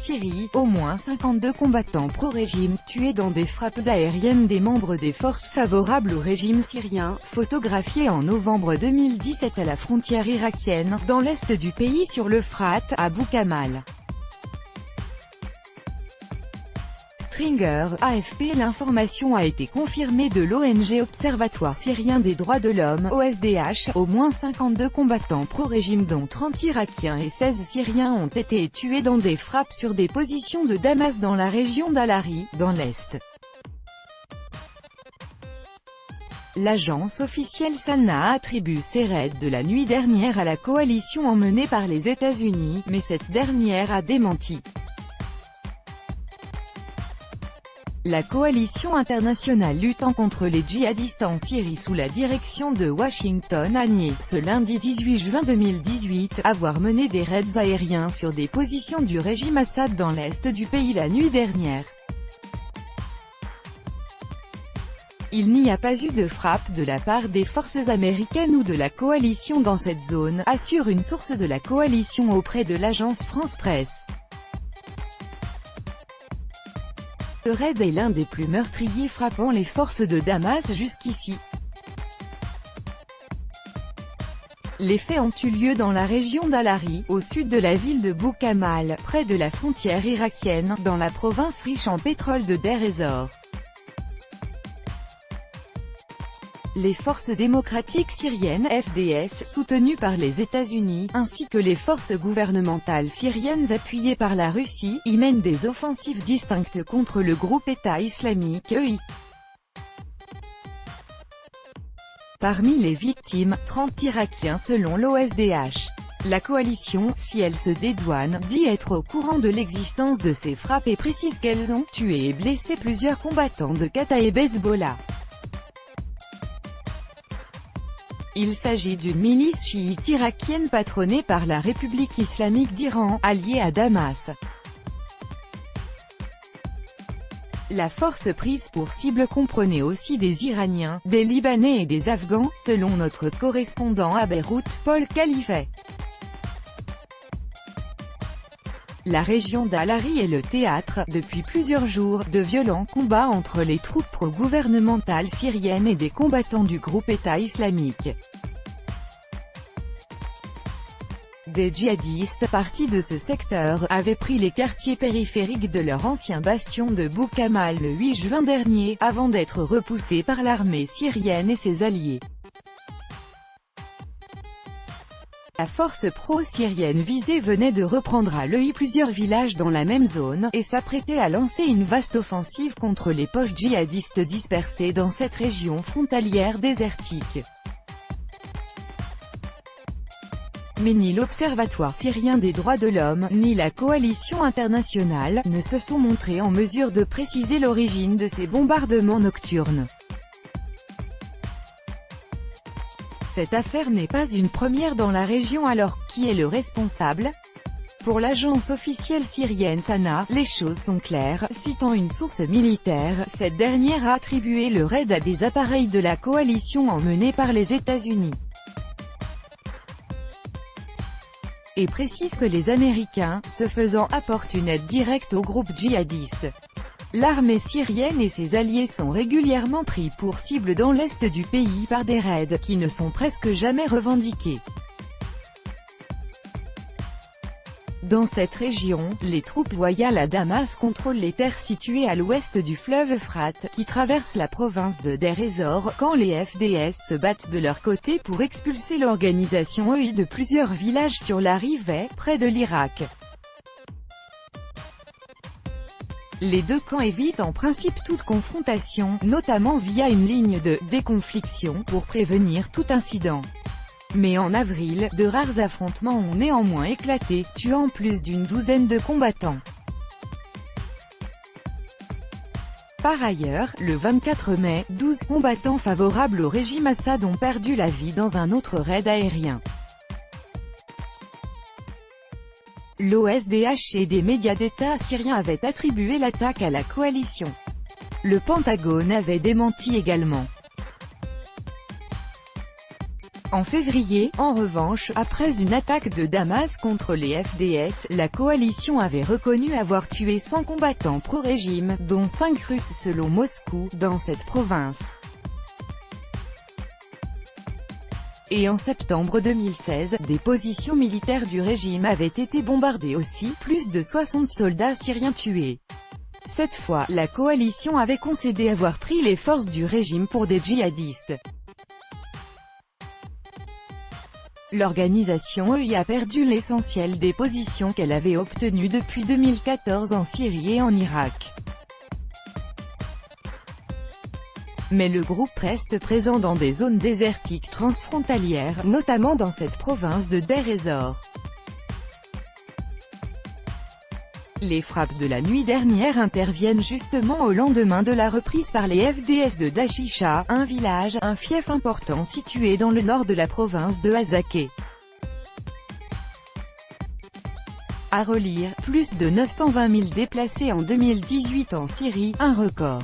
Syrie, au moins 52 combattants pro-régime tués dans des frappes aériennes des membres des forces favorables au régime syrien, photographiés en novembre 2017 à la frontière irakienne, dans l'est du pays sur l'Euphrate, à Boukamal. Stringer, AFP. L'information a été confirmée de l'ONG Observatoire syrien des droits de l'homme, OSDH, au moins 52 combattants pro-régime dont 30 Irakiens et 16 Syriens ont été tués dans des frappes sur des positions de Damas dans la région d'Al-Ari, dans l'Est. L'agence officielle Sana attribue ces raids de la nuit dernière à la coalition emmenée par les États-Unis, mais cette dernière a démenti. La coalition internationale luttant contre les djihadistes en Syrie sous la direction de Washington a nié, ce lundi 18 juin 2018, avoir mené des raids aériens sur des positions du régime Assad dans l'est du pays la nuit dernière. Il n'y a pas eu de frappe de la part des forces américaines ou de la coalition dans cette zone, assure une source de la coalition auprès de l'agence France Presse. Ce raid est l'un des plus meurtriers frappant les forces de Damas jusqu'ici. Les faits ont eu lieu dans la région d'Al-Ari, au sud de la ville de Boukamal, près de la frontière irakienne, dans la province riche en pétrole de Deir ez-Zor. Les forces démocratiques syriennes FDS, soutenues par les États-Unis, ainsi que les forces gouvernementales syriennes appuyées par la Russie, y mènent des offensives distinctes contre le groupe État islamique EI. Parmi les victimes, 30 Irakiens selon l'OSDH. La coalition, si elle se dédouane, dit être au courant de l'existence de ces frappes et précise qu'elles ont tué et blessé plusieurs combattants de Kataeb Hezbollah. Il s'agit d'une milice chiite irakienne patronnée par la République islamique d'Iran, alliée à Damas. La force prise pour cible comprenait aussi des Iraniens, des Libanais et des Afghans, selon notre correspondant à Beyrouth, Paul Khalifeh. La région d'Al-Ari est le théâtre, depuis plusieurs jours, de violents combats entre les troupes pro-gouvernementales syriennes et des combattants du groupe État islamique. Des djihadistes partis de ce secteur avaient pris les quartiers périphériques de leur ancien bastion de Boukamal le 8 juin dernier, avant d'être repoussés par l'armée syrienne et ses alliés. La force pro-syrienne visée venait de reprendre à l'œil plusieurs villages dans la même zone, et s'apprêtait à lancer une vaste offensive contre les poches djihadistes dispersées dans cette région frontalière désertique. Mais ni l'Observatoire syrien des droits de l'homme, ni la coalition internationale, ne se sont montrés en mesure de préciser l'origine de ces bombardements nocturnes. Cette affaire n'est pas une première dans la région, alors qui est le responsable? Pour l'agence officielle syrienne Sana, les choses sont claires. Citant une source militaire, cette dernière a attribué le raid à des appareils de la coalition emmenée par les États-Unis. Et précise que les Américains, ce faisant, apportent une aide directe au groupe djihadiste. L'armée syrienne et ses alliés sont régulièrement pris pour cible dans l'est du pays par des raids qui ne sont presque jamais revendiqués. Dans cette région, les troupes loyales à Damas contrôlent les terres situées à l'ouest du fleuve Euphrate, qui traverse la province de Deir ez-Zor, quand les FDS se battent de leur côté pour expulser l'organisation EI de plusieurs villages sur la rive est, près de l'Irak. Les deux camps évitent en principe toute confrontation, notamment via une ligne de déconfliction, pour prévenir tout incident. Mais en avril, de rares affrontements ont néanmoins éclaté, tuant plus d'une douzaine de combattants. Par ailleurs, le 24 mai, 12 combattants favorables au régime Assad ont perdu la vie dans un autre raid aérien. L'OSDH et des médias d'État syriens avaient attribué l'attaque à la coalition. Le Pentagone avait démenti également. En février, en revanche, après une attaque de Damas contre les FDS, la coalition avait reconnu avoir tué 100 combattants pro-régime, dont 5 Russes selon Moscou, dans cette province. Et en septembre 2016, des positions militaires du régime avaient été bombardées aussi, plus de 60 soldats syriens tués. Cette fois, la coalition avait concédé avoir pris les forces du régime pour des djihadistes. L'organisation y a perdu l'essentiel des positions qu'elle avait obtenues depuis 2014 en Syrie et en Irak. Mais le groupe reste présent dans des zones désertiques transfrontalières, notamment dans cette province de Deir ez-Zor. Les frappes de la nuit dernière interviennent justement au lendemain de la reprise par les FDS de Dashicha, un village, un fief important situé dans le nord de la province de Hasakeh. À relire, plus de 920 000 déplacés en 2018 en Syrie, un record.